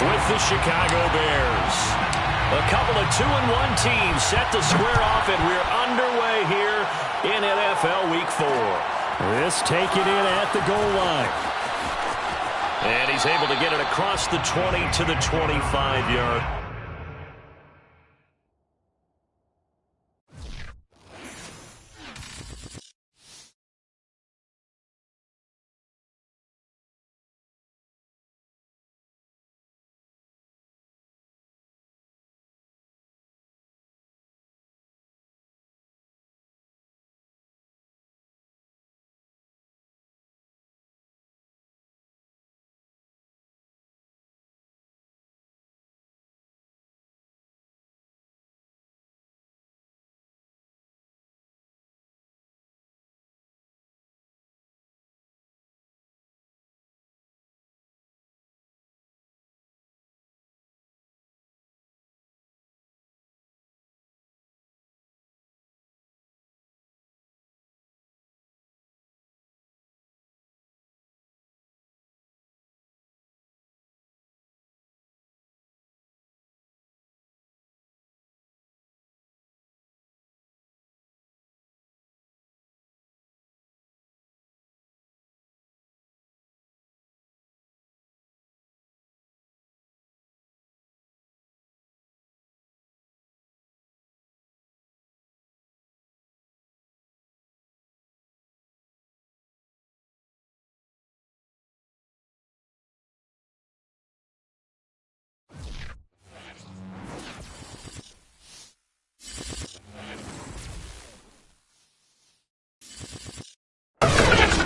with the Chicago Bears. A couple of 2-1 teams set to square off, and we're underway here in NFL Week 4. This taken in at the goal line. And he's able to get it across the 20 to the 25-yard.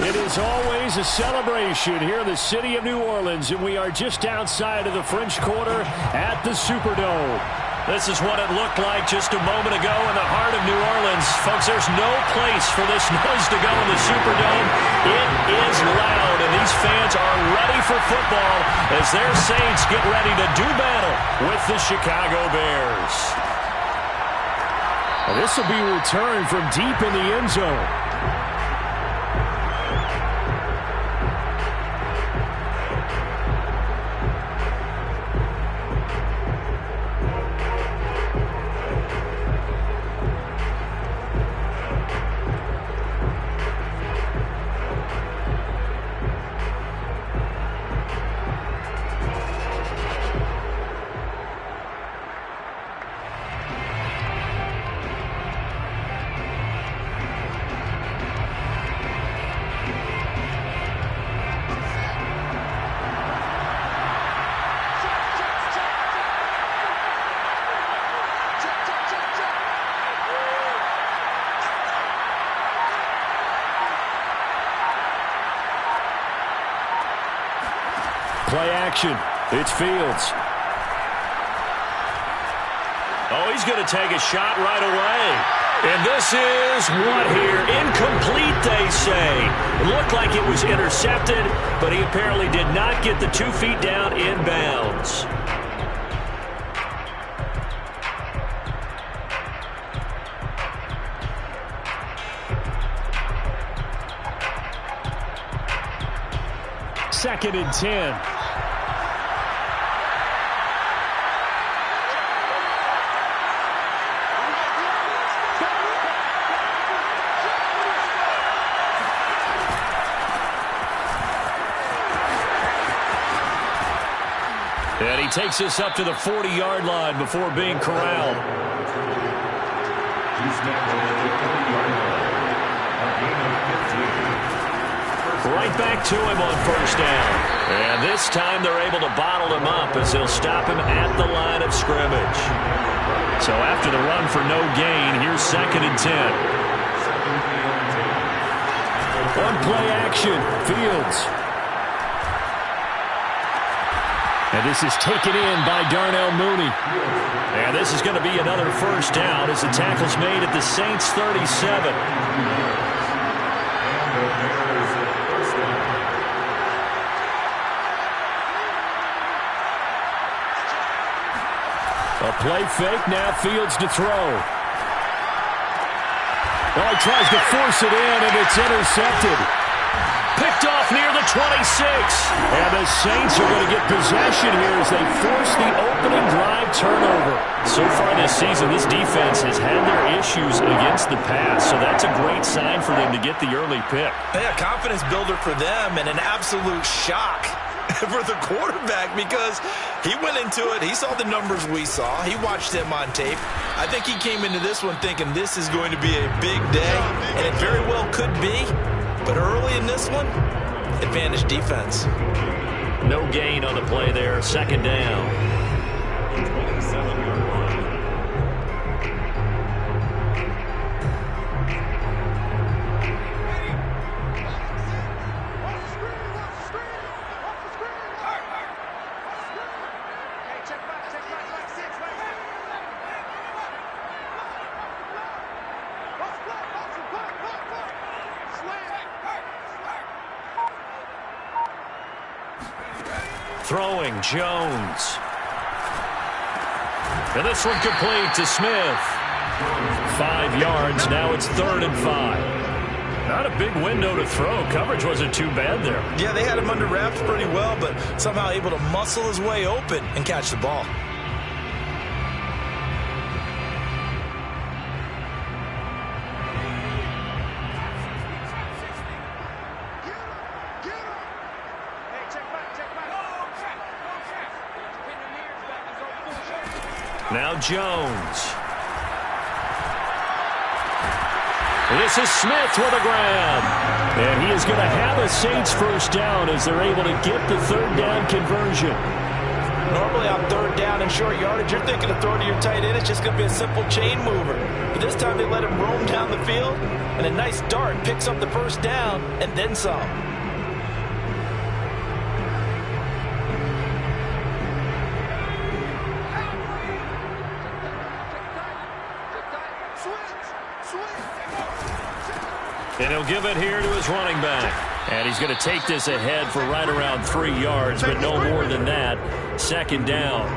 It is always a celebration here in the city of New Orleans, and we are just outside of the French Quarter at the Superdome. This is what it looked like just a moment ago in the heart of New Orleans. Folks, there's no place for this noise to go in the Superdome. It is loud, and these fans are ready for football as their Saints get ready to do battle with the Chicago Bears. This will be returned from deep in the end zone. Play action. It's Fields. Oh, he's going to take a shot right away. And this is what here? Incomplete, they say. It looked like it was intercepted, but he apparently did not get the 2 feet down in bounds. Second and 10. And he takes us up to the 40-yard line before being corralled. Right back to him on first down. And this time they're able to bottle him up as they'll stop him at the line of scrimmage. So after the run for no gain, here's second and 10. On play action, Fields. And this is taken in by Darnell Mooney. And this is going to be another first down as the tackle's made at the Saints' 37. A play fake, now Fields to throw. Oh, he tries to force it in, and it's intercepted. Picked off off near the 26. And the Saints are going to get possession here as they force the opening drive turnover. So far this season, this defense has had their issues against the pass, so that's a great sign for them to get the early pick. Yeah, confidence builder for them and an absolute shock for the quarterback because he went into it. He saw the numbers we saw. He watched them on tape. I think he came into this one thinking this is going to be a big day, and it very well could be. But early in this one, advantage defense. No gain on the play there. Second down. 27-yard line. Throwing, Jones. And this one complete to Smith. 5 yards, now it's 3rd and 5. Not a big window to throw. Coverage wasn't too bad there. Yeah, they had him under wraps pretty well, but somehow able to muscle his way open and catch the ball. Now Jones. This is Smith with a grab. And he is going to have a Saints first down as they're able to get the 3rd down conversion. Normally on 3rd down and short yardage, you're thinking of throwing to your tight end. It's just going to be a simple chain mover. But this time they let him roam down the field, and a nice dart picks up the first down and then some. And he'll give it here to his running back. And he's going to take this ahead for right around 3 yards, but no more than that. 2nd down.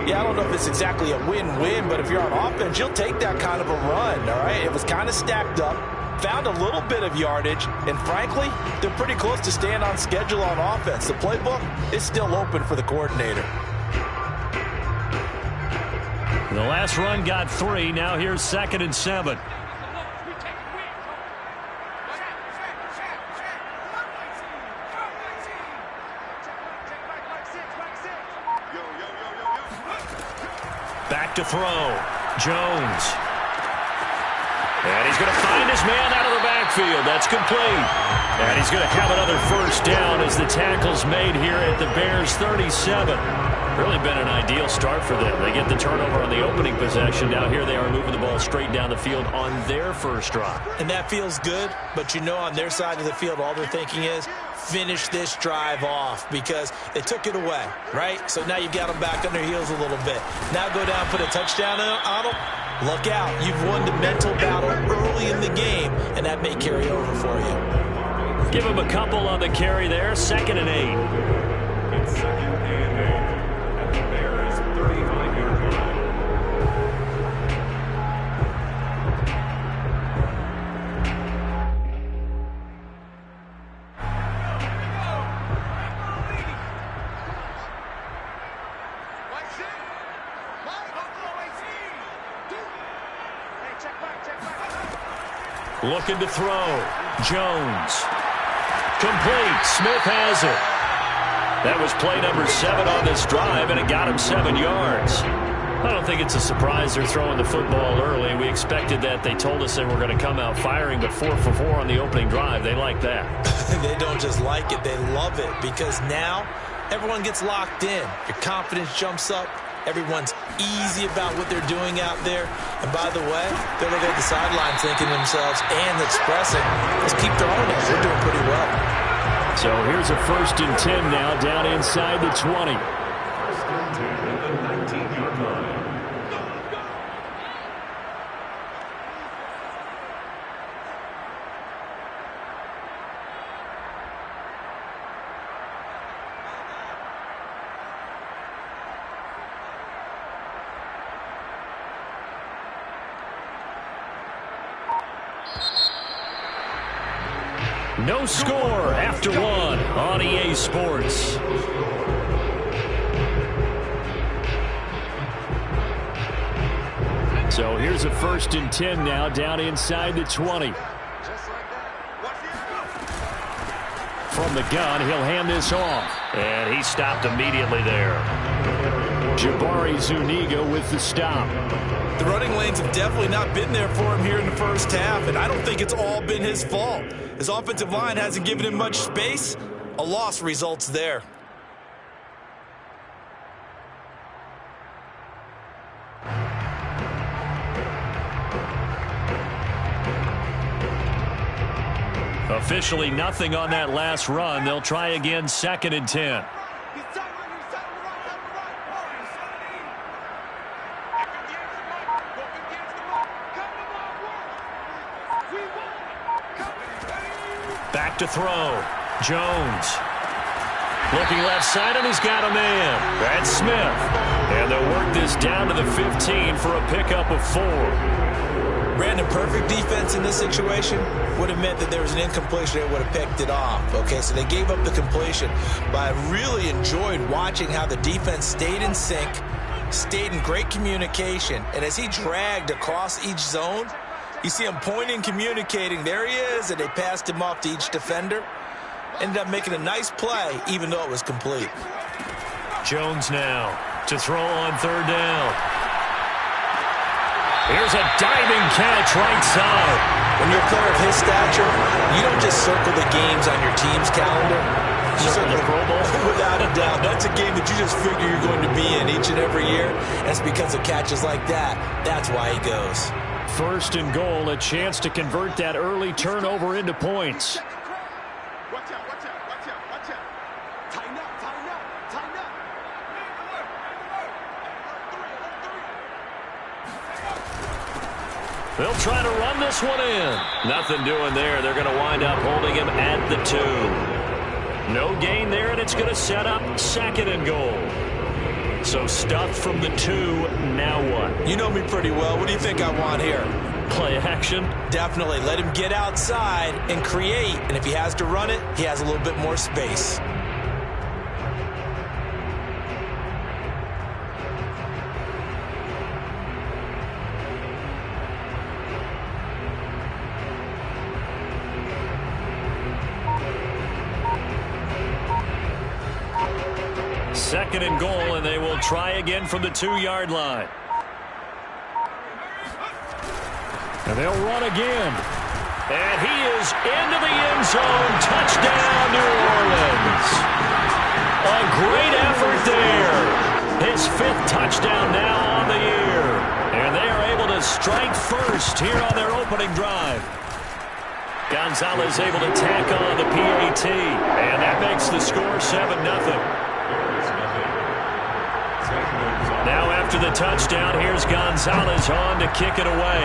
Yeah, I don't know if it's exactly a win-win, but if you're on offense, you'll take that kind of a run, all right? It was kind of stacked up, found a little bit of yardage, and frankly, they're pretty close to staying on schedule on offense. The playbook is still open for the coordinator. The last run got 3. Now here's 2nd and 7. Back to throw. Jones. And he's going to find his man out of the backfield. That's complete. And he's going to have another first down as the tackle's made here at the Bears' 37. Really been an ideal start for them. They get the turnover on the opening possession. Now here they are moving the ball straight down the field on their first drive. And that feels good, but you know on their side of the field all they're thinking is finish this drive off because they took it away, right? So now you've got them back on their heels a little bit. Now go down, put a touchdown on them. Look out. You've won the mental battle early in the game, and that may carry over for you. Give him a couple on the carry there. 2nd and 8. It's 2nd and 8 at the Bears' 35-yard line. Looking to throw. Jones. Complete. Smith has it. That was play number 7 on this drive, and it got him 7 yards. I don't think it's a surprise they're throwing the football early. We expected that. They told us they were going to come out firing, but 4 for 4 on the opening drive. They like that. They don't just like it. They love it because now everyone gets locked in. Your confidence jumps up. Everyone's easy about what they're doing out there. And by the way, they're looking at the sidelines thinking to themselves and expressing, let's keep throwing it. They're doing pretty well. So here's a 1st and 10 now down inside the 20. No score after one on EA Sports. So here's a 1st and 10 now, down inside the 20. From the gun, he'll hand this off. And he stopped immediately there. Jabari Zuniga with the stop. The running lanes have definitely not been there for him here in the first half, and I don't think it's all been his fault. His offensive line hasn't given him much space. A loss results there. Officially nothing on that last run. They'll try again, 2nd and 10. Back to throw. Jones. Looking left side, and he's got a man. That's Smith. And they'll work this down to the 15 for a pickup of 4. Brandon, perfect defense in this situation would have meant that there was an incompletion. They would have picked it off. Okay, so they gave up the completion. But I really enjoyed watching how the defense stayed in sync, stayed in great communication. And as he dragged across each zone, you see him pointing, communicating. There he is, and they passed him off to each defender. Ended up making a nice play, even though it was complete. Jones now to throw on 3rd down. Here's a diving catch right side. When you're a player of his stature, you don't just circle the games on your team's calendar. You circle the Pro Bowl. Without a doubt. That's a game that you just figure you're going to be in each and every year. And it's because of catches like that. That's why he goes. 1st and goal, a chance to convert that early turnover into points. They'll try to run this one in. Nothing doing there. They're going to wind up holding him at the 2. No gain there, and it's going to set up 2nd and goal. So stuffed from the 2, now what? You know me pretty well. What do you think I want here? Play action? Definitely. Let him get outside and create. And if he has to run it, he has a little bit more space. Second and goal, and they will try again from the 2-yard line. And they'll run again. And he is into the end zone. Touchdown, New Orleans. A great effort there. His 5th touchdown now on the year. And they are able to strike first here on their opening drive. Gonzalez able to tack on the PAT. And that makes the score 7-0. Now after the touchdown, here's Gonzalez on to kick it away.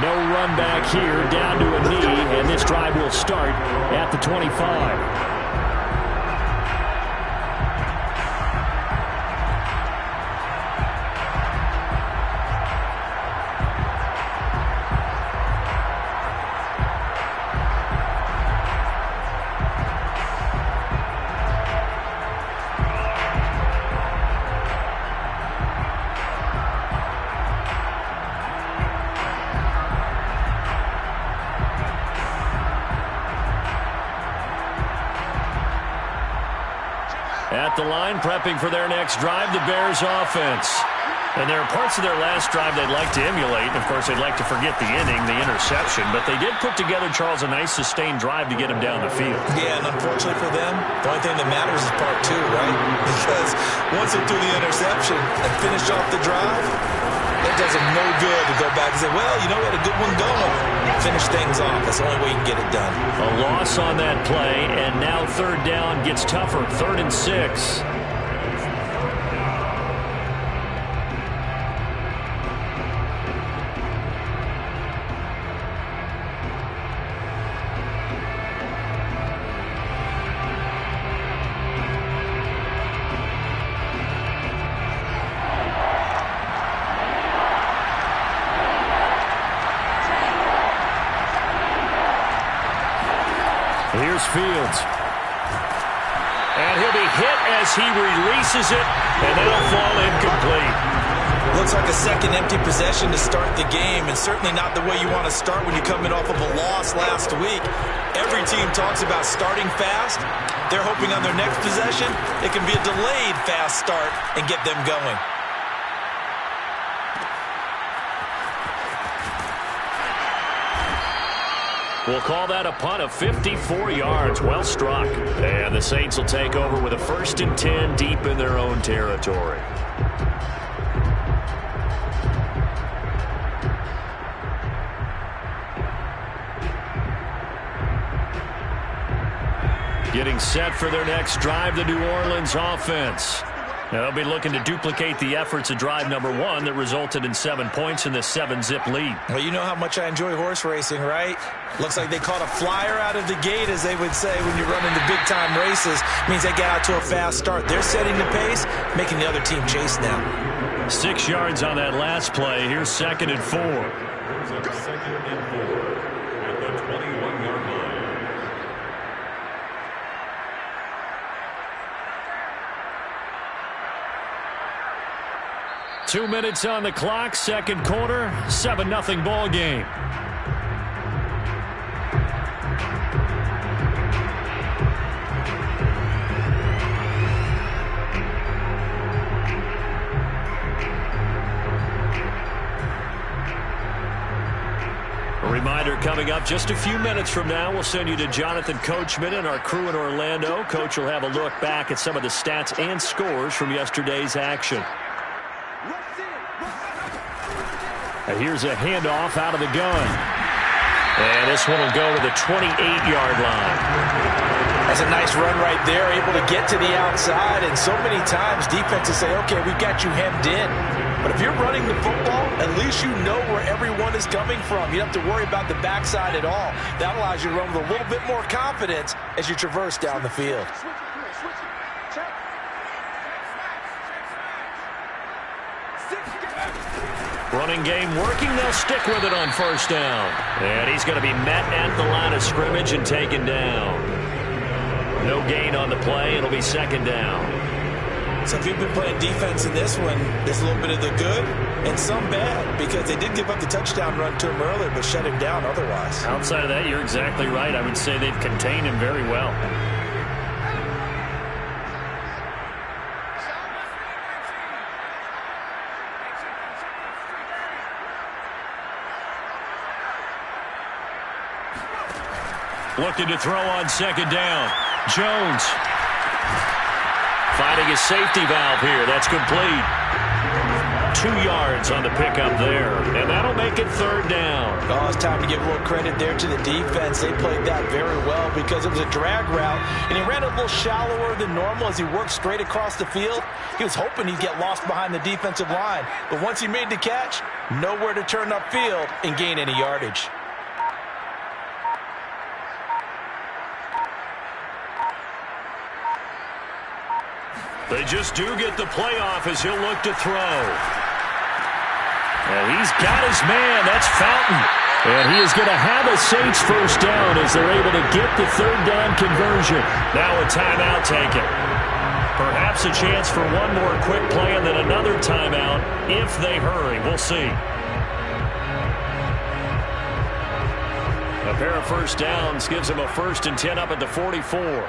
No run back here, down to a knee, and this drive will start at the 25. At the line, prepping for their next drive, the Bears offense. And there are parts of their last drive they'd like to emulate. And, of course, they'd like to forget the inning, the interception. But they did put together, Charles, a nice sustained drive to get him down the field. Yeah, and unfortunately for them, the only thing that matters is part 2, right? Because once they threw the interception and finished off the drive, it does them no good to go back and say, well, you know, we had a good one going. Finish things off. That's the only way you can get it done. A loss on that play, and now 3rd down gets tougher. 3rd and 6. Fields. And he'll be hit as he releases it, and that'll fall incomplete. Looks like a second empty possession to start the game, and certainly not the way you want to start when you're coming off of a loss last week. Every team talks about starting fast. They're hoping on their next possession, it can be a delayed fast start and get them going. We'll call that a punt of 54 yards. Well struck. And the Saints will take over with a 1st and 10 deep in their own territory. Getting set for their next drive, the New Orleans offense. Now they'll be looking to duplicate the efforts of drive number 1 that resulted in 7 points in this 7-zip lead. Well, you know how much I enjoy horse racing, right? Looks like they caught a flyer out of the gate, as they would say when you're running the big-time races. Means they get out to a fast start. They're setting the pace, making the other team chase now. 6 yards on that last play. Here's 2nd and 4. Second and 4 at the 21-yard line. Two minutes on the clock, second quarter, 7-0 ball game. A reminder coming up just a few minutes from now, we'll send you to Jonathan Coachman and our crew in Orlando. Coach will have a look back at some of the stats and scores from yesterday's action. And here's a handoff out of the gun. And this one will go to the 28-yard line. That's a nice run right there, able to get to the outside. And so many times defenses say, okay, we've got you hemmed in. But if you're running the football, at least you know where everyone is coming from. You don't have to worry about the backside at all. That allows you to run with a little bit more confidence as you traverse down the field. Running game working. They'll stick with it on 1st down. And he's going to be met at the line of scrimmage and taken down. No gain on the play. It'll be 2nd down. So if you've been playing defense in this one, there's a little bit of the good and some bad, because they did give up the touchdown run to him earlier but shut him down otherwise. Outside of that, you're exactly right. I would say they've contained him very well. Looking to throw on 2nd down. Jones finding his safety valve here. That's complete. 2 yards on the pickup there. And that'll make it 3rd down. Oh, it's time to give a little credit there to the defense. They played that very well because it was a drag route, and he ran a little shallower than normal as he worked straight across the field. He was hoping he'd get lost behind the defensive line. But once he made the catch, nowhere to turn upfield and gain any yardage. They just do get the playoff as he'll look to throw. And he's got his man. That's Fountain. And he is going to have a Saints 1st down as they're able to get the 3rd down conversion. Now a timeout taken. Perhaps a chance for one more quick play and then another timeout if they hurry. We'll see. A pair of 1st downs gives them a 1st and 10 up at the 44.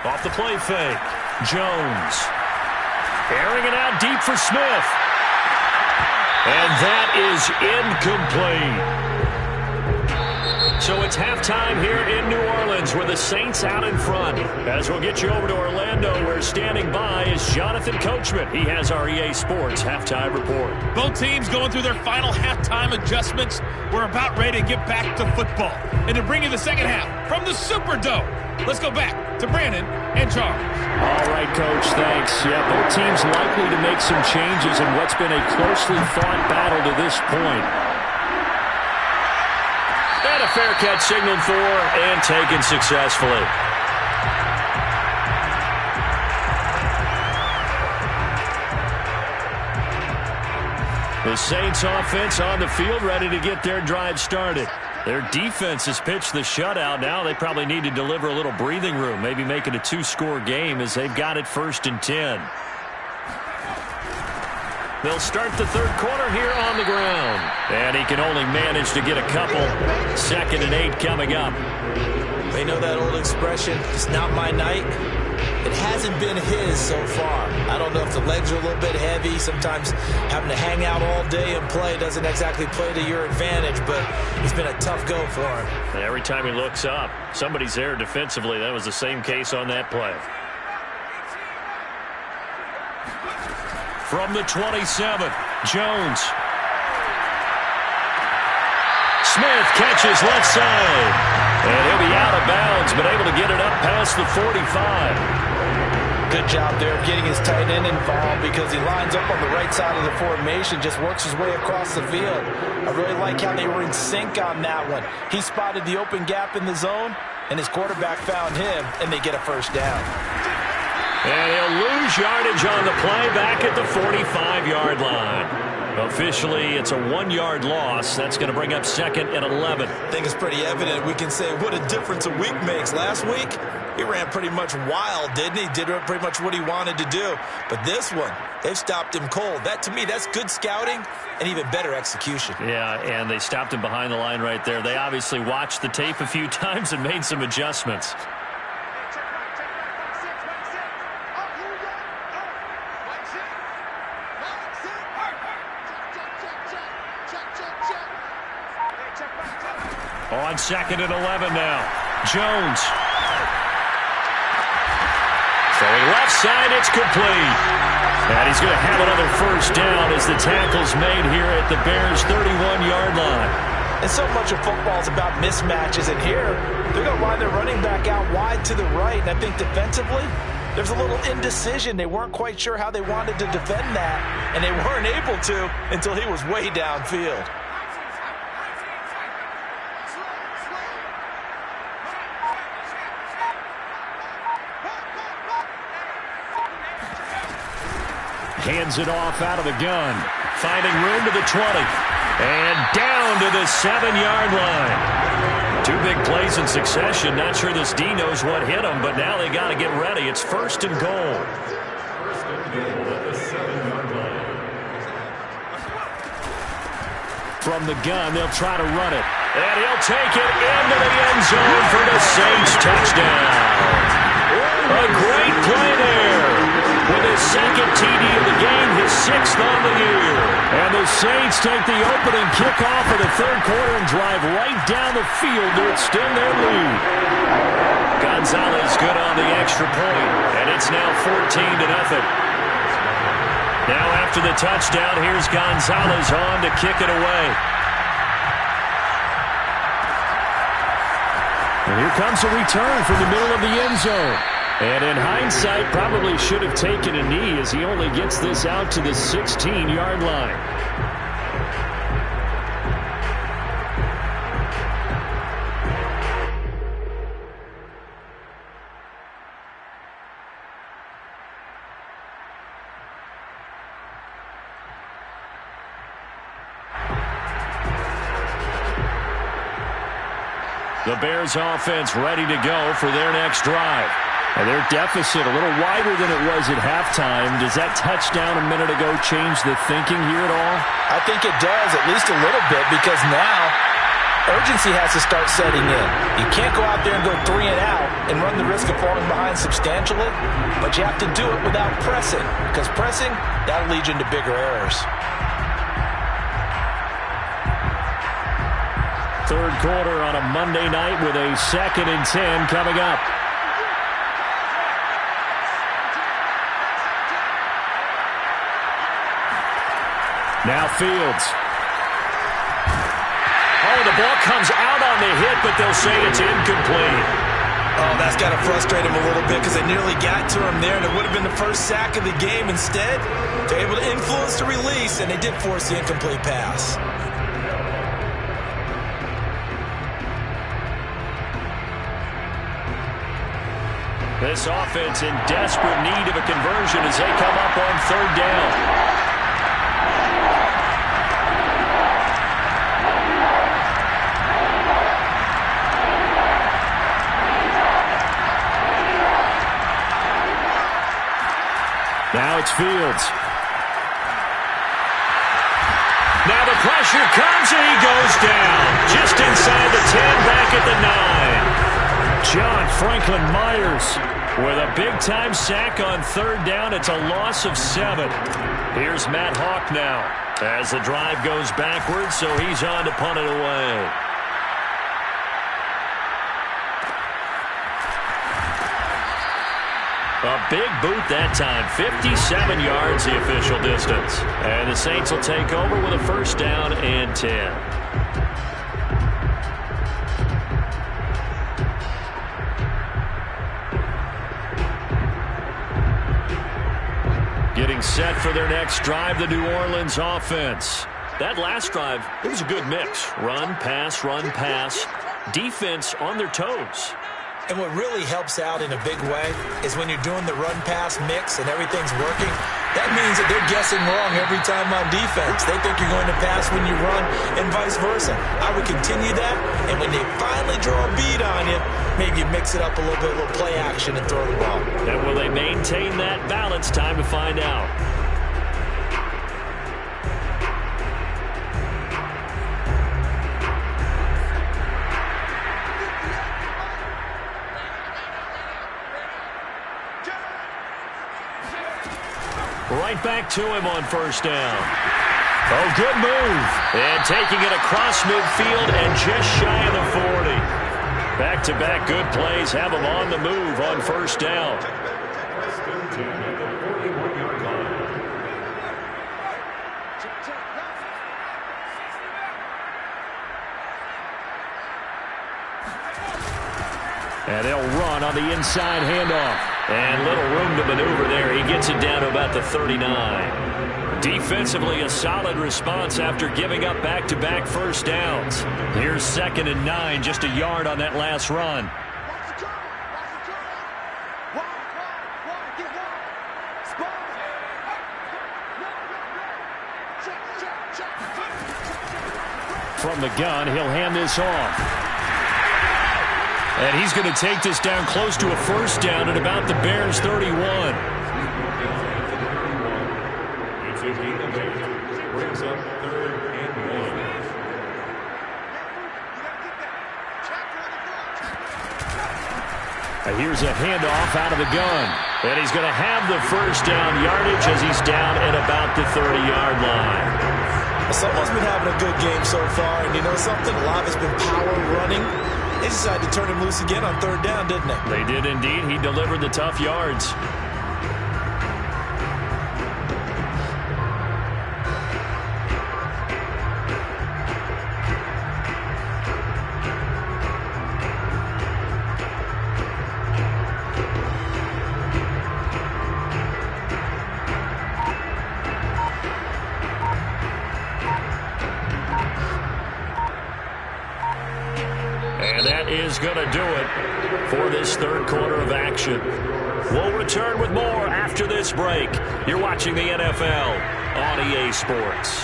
Off the play fake. Jones. Airing it out deep for Smith. And that is incomplete. So it's halftime here in New Orleans with the Saints out in front. As we'll get you over to Orlando, where standing by is Jonathan Coachman. He has our EA Sports halftime report. Both teams going through their final halftime adjustments. We're about ready to get back to football. And to bring you the second half from the Superdome, let's go back to Brandon and Charles. All right, Coach, thanks. Yeah, both teams likely to make some changes in what's been a closely fought battle to this point. And a fair catch signaled for and taken successfully. The Saints offense on the field, ready to get their drive started. Their defense has pitched the shutout. Now they probably need to deliver a little breathing room, maybe make it a 2-score game as they've got it 1st and 10. They'll start the third quarter here on the ground. And he can only manage to get a couple. 2nd and 8 coming up. They know that old expression, it's not my night. It hasn't been his so far. I don't know if the legs are a little bit heavy. Sometimes having to hang out all day and play doesn't exactly play to your advantage, but it's been a tough go for him. And every time he looks up, somebody's there defensively. That was the same case on that play. From the 27, Jones. Smith catches left side. And he'll be out of bounds, but able to get it up past the 45. Good job there of getting his tight end involved because he lines up on the right side of the formation, just works his way across the field. I really like how they were in sync on that one. He spotted the open gap in the zone, and his quarterback found him, and they get a first down. And he'll lose yardage on the play back at the 45-yard line. Officially, it's a 1-yard loss. That's going to bring up 2nd and 11. I think it's pretty evident. We can say what a difference a week makes. Last week, he ran pretty much wild, didn't he? Did pretty much what he wanted to do. But this one, they've stopped him cold. That, to me, that's good scouting and even better execution. Yeah, and they stopped him behind the line right there. They obviously watched the tape a few times and made some adjustments. On 2nd and 11 now. Jones. Throwing left side, it's complete. And he's going to have another first down as the tackle's made here at the Bears' 31-yard line. And so much of football is about mismatches, and here they're going to line their running back out wide to the right. And I think defensively, there's a little indecision. They weren't quite sure how they wanted to defend that, and they weren't able to until he was way downfield. Hands it off out of the gun. Finding room to the 20. And down to the 7-yard line. 2 big plays in succession. Not sure this D knows what hit him, but now they got to get ready. It's 1st and goal. From the gun, they'll try to run it. And he'll take it into the end zone for the Saints touchdown. A great play there. With his 2nd TD of the game, his 6th on the year. And the Saints take the opening kickoff of the third quarter and drive right down the field to extend their lead. Gonzalez good on the extra point, and it's now 14-0. Now after the touchdown, here's Gonzalez on to kick it away. And here comes a return from the middle of the end zone. And in hindsight, probably should have taken a knee as he only gets this out to the 16-yard line. The Bears offense ready to go for their next drive. And their deficit a little wider than it was at halftime. Does that touchdown a minute ago change the thinking here at all? I think it does, at least a little bit, because now urgency has to start setting in. You can't go out there and go 3 and out and run the risk of falling behind substantially, but you have to do it without pressing, because pressing, that'll lead you into bigger errors. Third quarter on a Monday night with a 2nd and 10 coming up. Now Fields. Oh, the ball comes out on the hit, but they'll say it's incomplete. Oh, that's got to frustrate him a little bit because they nearly got to him there, and it would have been the first sack of the game. Instead, they're able to influence the release, and they did force the incomplete pass. This offense in desperate need of a conversion as they come up on 3rd down. starts Fields. Now the pressure comes and he goes down. Just inside the 10, back at the 9. John Franklin Myers with a big-time sack on third down. It's a loss of 7. Here's Matt Hawk now as the drive goes backwards, so he's on to punt it away. A big boot that time. 57 yards the official distance. And the Saints will take over with a first down and 10. Getting set for their next drive, the New Orleans offense. That last drive, it was a good mix. Run, pass, defense on their toes. And what really helps out in a big way is when you're doing the run-pass mix and everything's working, that means that they're guessing wrong every time on defense. They think you're going to pass when you run and vice versa. I would continue that, and when they finally draw a bead on you, maybe you mix it up a little bit, a little play action and throw the ball. And will they maintain that balance? Time to find out. Right back to him on first down. Oh, good move. And taking it across midfield and just shy of the 40. Back-to-back good plays have him on the move on first down. And they'll run on the inside handoff. And little room to maneuver there. He gets it down to about the 39. Defensively, a solid response after giving up back-to-back first downs. Here's 2nd and 9, just a yard on that last run. From the gun, he'll hand this off. And he's going to take this down close to a first down at about the Bears' 31. Brings up 3rd and 1. Here's a handoff out of the gun. And he's going to have the first down yardage as he's down at about the 30-yard line. Someone's been having a good game so far, and you know something? A lot of it's been power running. They decided to turn him loose again on 3rd down, didn't they? They did indeed. He delivered the tough yards. And that is going to do it for this third quarter of action. We'll return with more after this break. You're watching the NFL on EA Sports.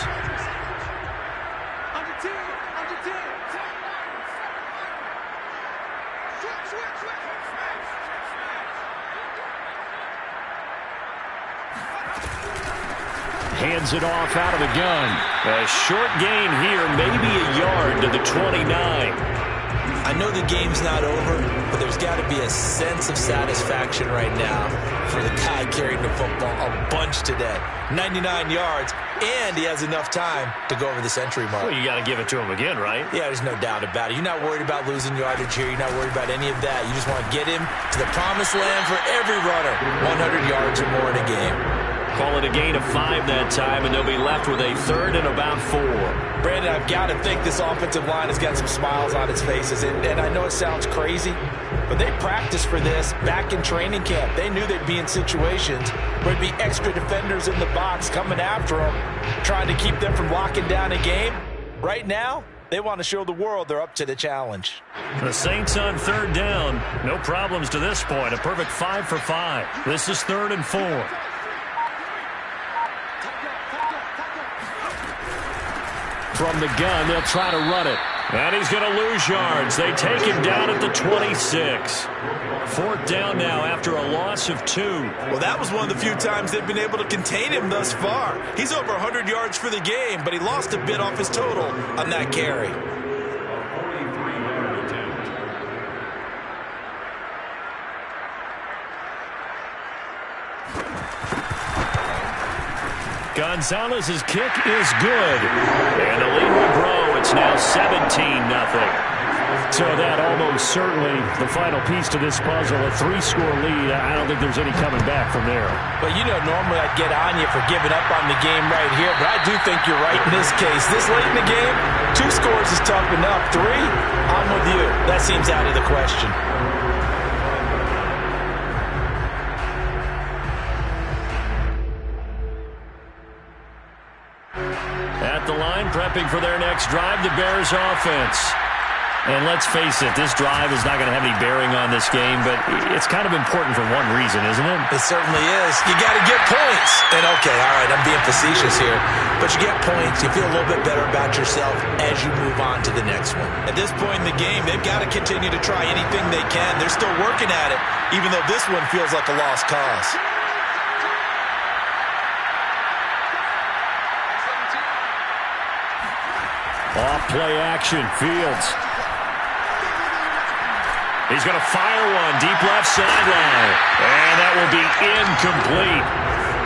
Hands it off out of the gun. A short gain here, maybe a yard to the 29. I know the game's not over, but there's got to be a sense of satisfaction right now for the guy carrying the football a bunch today. 99 yards, and he has enough time to go over the century mark. Well, you got to give it to him again, right? Yeah, there's no doubt about it. You're not worried about losing yardage here. You're not worried about any of that. You just want to get him to the promised land for every runner. 100 yards or more in a game. Call it a gain of 5 that time, and they'll be left with a 3rd and about 4. Brandon, I've got to think this offensive line has got some smiles on its faces. And I know it sounds crazy, but they practiced for this back in training camp. They knew they'd be in situations where there'd be extra defenders in the box coming after them, trying to keep them from locking down a game. Right now, they want to show the world they're up to the challenge. The Saints on 3rd down. No problems to this point. A perfect 5 for 5. This is 3rd and 4. From the gun, they'll try to run it. And he's going to lose yards. They take him down at the 26. Fourth down now after a loss of 2. Well, that was one of the few times they've been able to contain him thus far. He's over 100 yards for the game, but he lost a bit off his total on that carry. Gonzalez's kick is good. And the lead will grow. It's now 17-0. So that almost certainly the final piece to this puzzle, a 3-score lead. I don't think there's any coming back from there. But, you know, normally I'd get on you for giving up on the game right here, but I do think you're right in this case. This late in the game, 2 scores is tough enough. 3, I'm with you. That seems out of the question. At the line, prepping for their next drive, the Bears offense. And let's face it, this drive is not going to have any bearing on this game, but it's kind of important for one reason, isn't it? It certainly is. You got to get points. And, okay, all right, I'm being facetious here. But you get points, you feel a little bit better about yourself as you move on to the next one. At this point in the game, they've got to continue to try anything they can. They're still working at it, even though this one feels like a lost cause. Off play action, Fields. He's going to fire one deep left sideline. And that will be incomplete.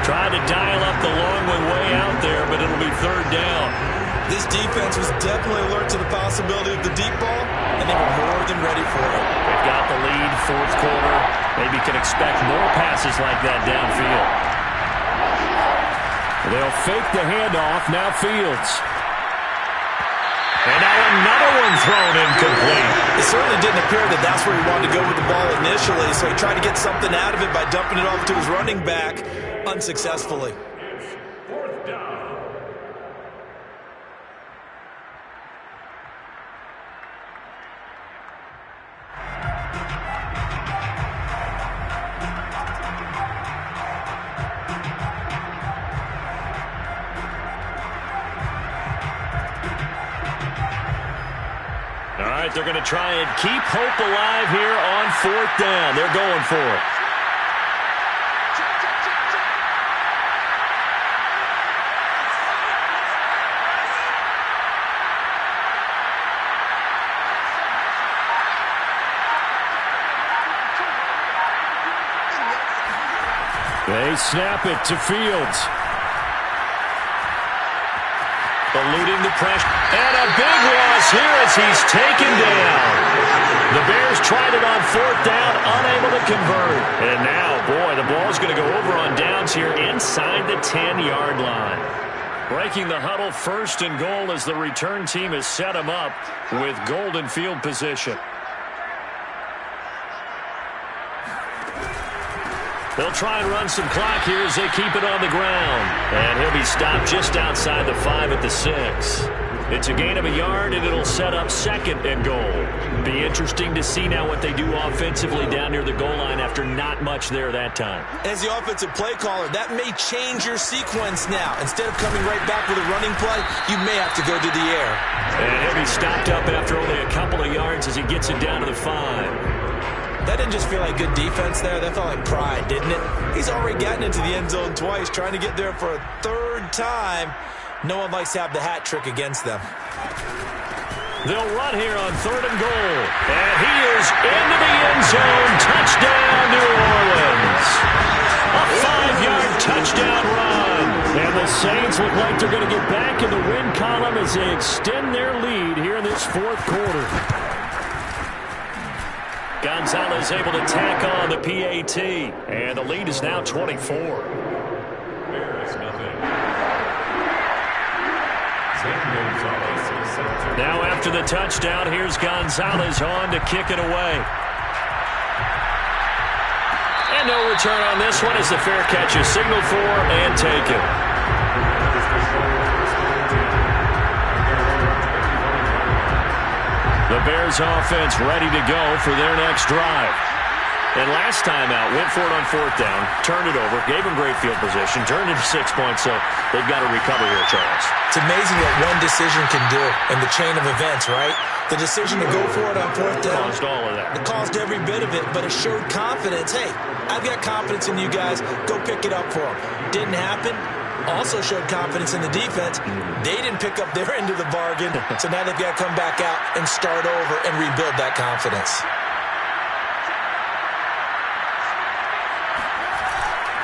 Tried to dial up the long one way out there, but it'll be third down. This defense was definitely alert to the possibility of the deep ball, and they were more than ready for it. They've got the lead, fourth quarter. Maybe can expect more passes like that downfield. They'll fake the handoff. Now Fields. And now another one thrown incomplete. It certainly didn't appear that that's where he wanted to go with the ball initially, so he tried to get something out of it by dumping it off to his running back unsuccessfully. Fourth down. All right, they're going to try and keep hope alive here on fourth down. They're going for it. They snap it to Fields. Eluding the pressure. And a big loss here as he's taken down. The Bears tried it on fourth down, unable to convert. And now, boy, the ball's going to go over on downs here inside the 10-yard line. Breaking the huddle, first and goal as the return team has set him up with golden field position. They'll try and run some clock here as they keep it on the ground. And he'll be stopped just outside the 5 at the 6. It's a gain of a yard, and it'll set up second and goal. Be interesting to see now what they do offensively down near the goal line after not much there that time. As the offensive play caller, that may change your sequence now. Instead of coming right back with a running play, you may have to go to the air. And he'll be stopped up after only a couple of yards as he gets it down to the 5. That didn't just feel like good defense there. That felt like pride, didn't it? He's already gotten into the end zone twice, trying to get there for a third time. No one likes to have the hat trick against them. They'll run here on third and goal. And he is into the end zone. Touchdown, New Orleans. A 5-yard touchdown run. And the Saints look like they're going to get back in the win column as they extend their lead here in this fourth quarter. Gonzalez able to tack on the PAT. And the lead is now 24. Bears nothing. Now after the touchdown, here's Gonzalez on to kick it away. And no return on this one as the fair catch is signaled for and taken. The Bears offense ready to go for their next drive. And last time out, went for it on 4th down, turned it over, gave him great field position, turned it to 6 points, so they've got to recover here, Charles. It's amazing what one decision can do in the chain of events, right? The decision to go for it on 4th down. Caused all of that. It caused every bit of it, but it showed confidence. Hey, I've got confidence in you guys. Go pick it up for them. Didn't happen. Also showed confidence in the defense. They didn't pick up their end of the bargain, so now they've got to come back out and start over and rebuild that confidence.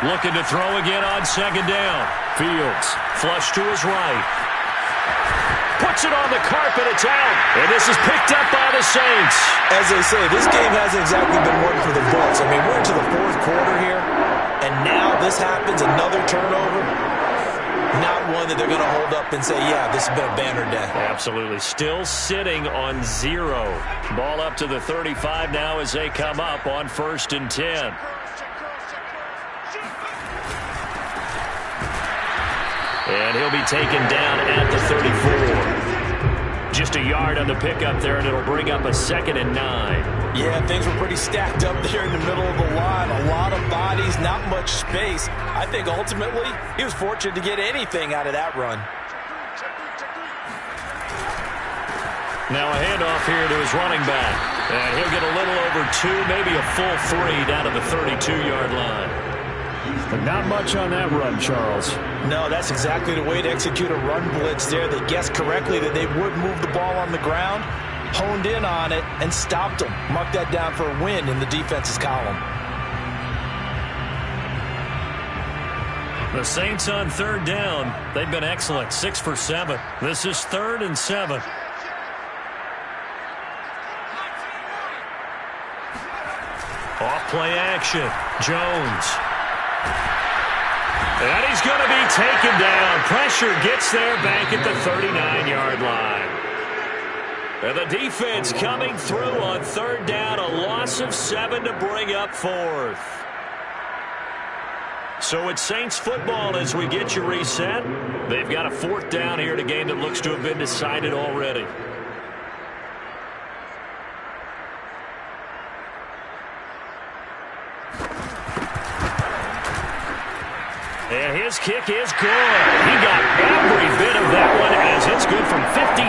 Looking to throw again on 2nd down. Fields, flush to his right. Puts it on the carpet, it's out. And this is picked up by the Saints. As they say, this game hasn't exactly been working for the Bucs. I mean, we're into the 4th quarter here, and now this happens, another turnover. Not one that they're going to hold up and say, yeah, this has been a banner day. Absolutely. Still sitting on 0. Ball up to the 35 now as they come up on 1st and 10. And he'll be taken down at the 34. Just a yard on the pickup there, and it'll bring up a 2nd and 9. Yeah, things were pretty stacked up there in the middle of the line. A lot of bodies, not much space. I think ultimately he was fortunate to get anything out of that run. Now a handoff here to his running back. And he'll get a little over 2, maybe a full 3 down to the 32-yard line. But not much on that run, Charles. No, that's exactly the way to execute a run blitz there. They guessed correctly that they would move the ball on the ground, honed in on it, and stopped them. Mark that down for a win in the defense's column. The Saints on 3rd down. They've been excellent, 6 for 7. This is 3rd and 7. Off play action. Jones. And he's going to be taken down. Pressure gets there back at the 39-yard line. And the defense coming through on 3rd down. A loss of 7 to bring up 4th. So it's Saints football as we get you reset. They've got a 4th down here in a game that looks to have been decided already. And his kick is good. He got every bit of that one as it's good from 56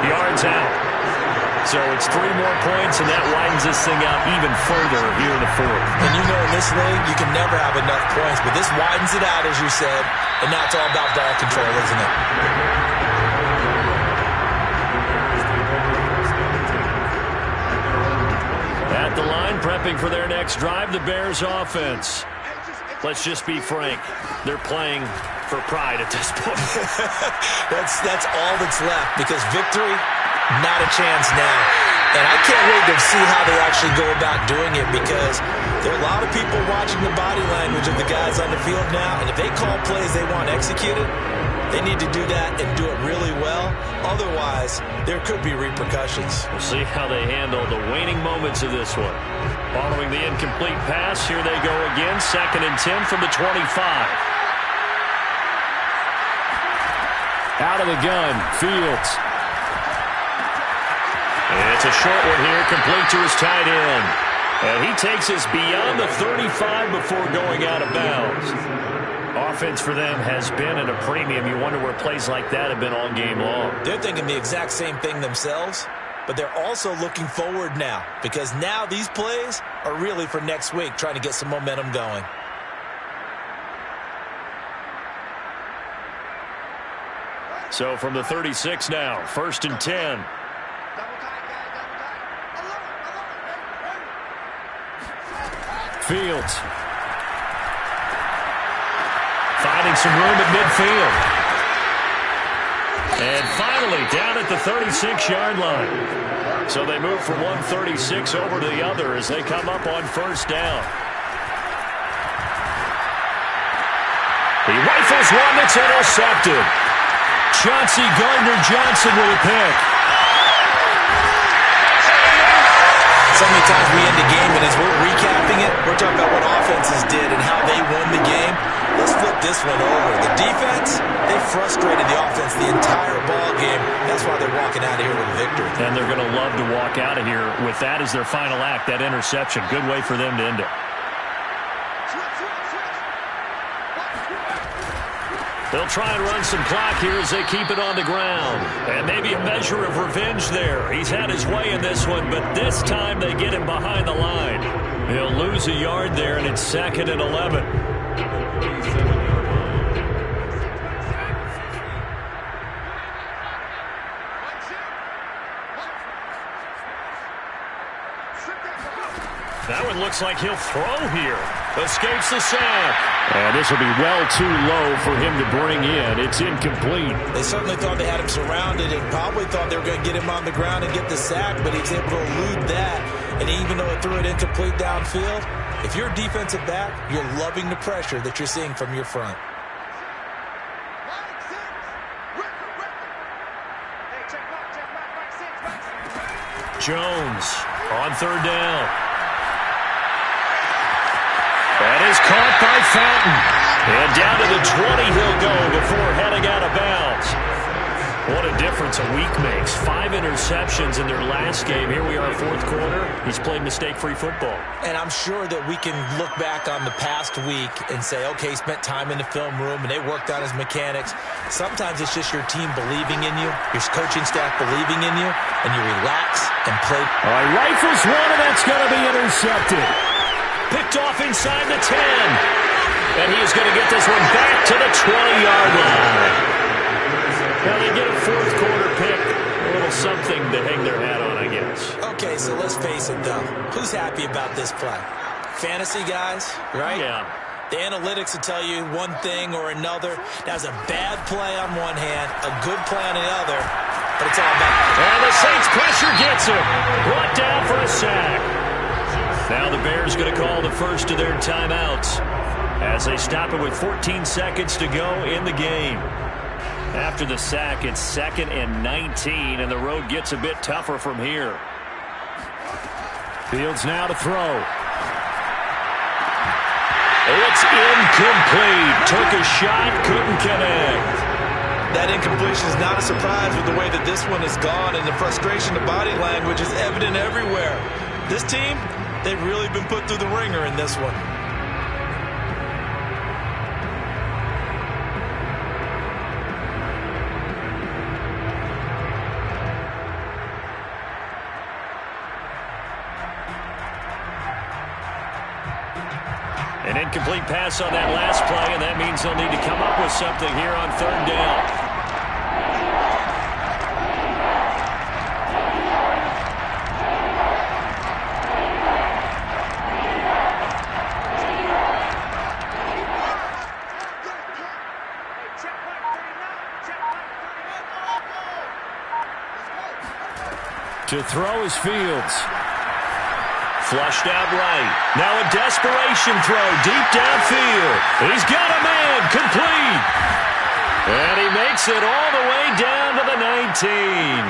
yards out. So it's 3 more points, and that widens this thing out even further here in the 4th. And you know in this league, you can never have enough points, but this widens it out, as you said, and now it's all about ball control, isn't it? At the line, prepping for their next drive, the Bears offense. Let's just be frank. They're playing for pride at this point. That's all that's left, because victory, not a chance now. And I can't wait to see how they actually go about doing it, because there are a lot of people watching the body language of the guys on the field now, and if they call plays they want executed, they need to do that and do it really well. Otherwise, there could be repercussions. We'll see how they handle the waning moments of this one. Following the incomplete pass, here they go again. 2nd and 10 from the 25. Out of the gun, Fields. And it's a short one here, complete to his tight end. And he takes us beyond the 35 before going out of bounds. Offense for them has been at a premium. You wonder where plays like that have been all game long. They're thinking the exact same thing themselves, but they're also looking forward now, because now these plays are really for next week, trying to get some momentum going. So from the 36 now, 1st and 10. Fields. Finding some room at midfield. And finally down at the 36-yard line. So they move from 136 over to the other as they come up on 1st down. He rifles one that's intercepted. Chauncey Gardner-Johnson with a pick. So many times we end the game, and as we're recapping it, we're talking about what offenses did and how they won the game. Let's flip this one over. The defense, they frustrated the offense the entire ball game. That's why they're walking out of here with a victory. And they're going to love to walk out of here with that as their final act, that interception. Good way for them to end it. They'll try and run some clock here as they keep it on the ground. And maybe a measure of revenge there. He's had his way in this one, but this time they get him behind the line. He'll lose a yard there, and it's 2nd and 11. That one looks like he'll throw here. Escapes the sack. And this will be well too low for him to bring in. It's incomplete. They certainly thought they had him surrounded and probably thought they were going to get him on the ground and get the sack, but he was able to elude that. And even though it threw it incomplete downfield, if you're a defensive back, you're loving the pressure that you're seeing from your front. Jones on 3rd down. That is caught by Fountain. And down to the 20 he'll go before heading out of bounds. What a difference a week makes. 5 interceptions in their last game. Here we are, 4th quarter. He's played mistake-free football. And I'm sure that we can look back on the past week and say, okay, he spent time in the film room and they worked on his mechanics. Sometimes it's just your team believing in you, your coaching staff believing in you, and you relax and play. All right, rifles one, and that's going to be intercepted. Picked off inside the 10. And he is going to get this one back to the 20-yard line. Well, they get a 4th quarter pick. A little something to hang their hat on, I guess. Okay, so let's face it, though. Who's happy about this play? Fantasy guys, right? Yeah. The analytics will tell you one thing or another. That was a bad play on one hand, a good play on the other, but it's all bad. And the Saints pressure gets him. Brought down for a sack. Now the Bears going to call the first of their timeouts as they stop it with 14 seconds to go in the game. After the sack, it's 2nd and 19, and the road gets a bit tougher from here. Fields now to throw. It's incomplete. Took a shot, couldn't connect. That incompletion is not a surprise with the way that this one has gone, and the frustration, the body language is evident everywhere. This team, they've really been put through the ringer in this one. An incomplete pass on that last play, and that means they'll need to come up with something here on 3rd down. To throw is Fields. Flushed out right. Now a desperation throw deep downfield. He's got a man. Complete. And he makes it all the way down to the 19.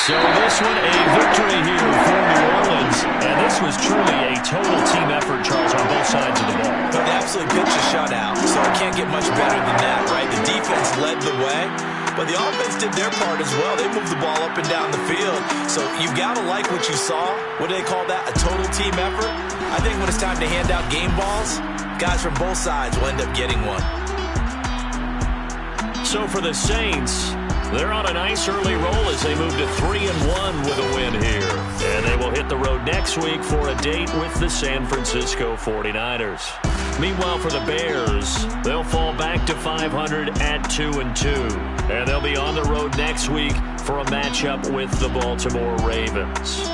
So this one a victory here for New Orleans. And this was truly a total team effort, Charles, on both sides of the ball. They absolutely pitched a shutout, so it can't get much better than that, right? The defense led the way, but the offense did their part as well. They moved the ball up and down the field. So you've got to like what you saw. What do they call that? A total team effort? I think when it's time to hand out game balls, guys from both sides will end up getting one. So for the Saints, they're on a nice early roll as they move to 3-1 with a win here. And they will hit the road next week for a date with the San Francisco 49ers. Meanwhile, for the Bears, they'll fall back to 500 at 2-2. And they'll be on the road next week for a matchup with the Baltimore Ravens.